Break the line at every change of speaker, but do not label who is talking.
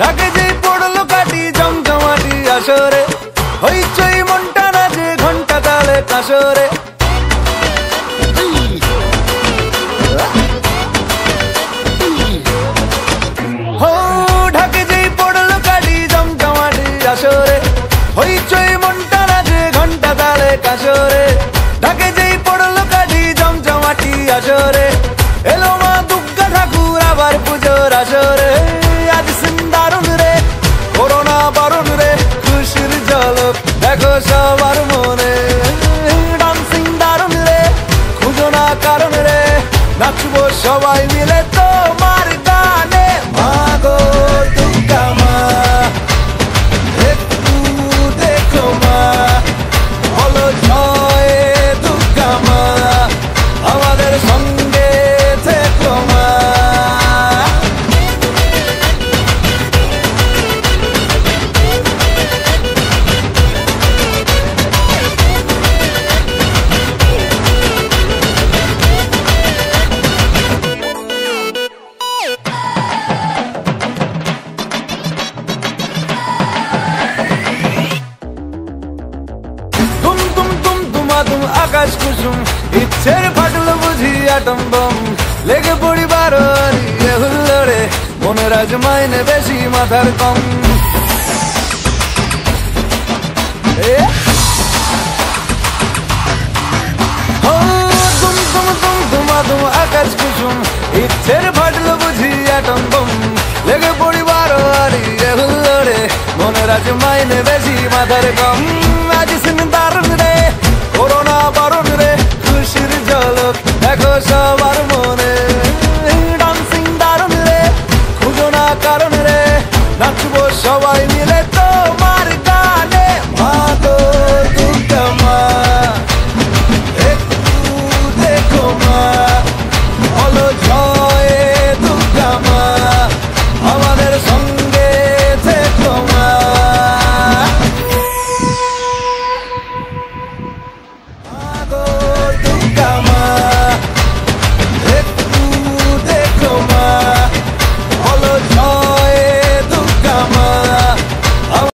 ঢাকে যেই পড়লো কাটি জমজমাটি আসরে, হইচই মনটা নাচে ঘন্টা তালে কাসরে। ঢাকে যেই পড়লো কাটি জমজমাটি আসরে, হইচই মনটা নাচে ঘন্টা তালে কাসরে। ঢাকে যেই পড়লো কাটি জমজমাটি আসরে, এলো মা দুর্গা ঠাকুর আবার পুজোর আসরে। আজ সিন্দারুন রে করোনা বারণ রে, খুশির ঝলক দেখো সবার মনে। ডান্সিং দারুন রে খুঁজো না কারণ রে, নাচবো সবাই মিলে তোমার গানে। মা গো দুর্গা মা একটু দেখো মা, বলো জয় দুর্গা মা, আমাদের সঙ্গে থেকো মা। আকাশ কুসুম ইচ্ছের ফাটল বুঝি আটম বম, লেগে পড়ি বারোয়ারি হুল্লোড়ে, মনের আজ মাইনে বেশি মাথার কম। আকাশ কুসুম ইচ্ছের ফাটল বুঝি আটম বম, লেগে পড়ি বারোয়ারি হুল্লোড়ে, মনের আজ মাইনে বেশি মাথার কম। আজ সিন দারুন রে করোনা বারণ রে, খুশির ঝলক দেখো সবার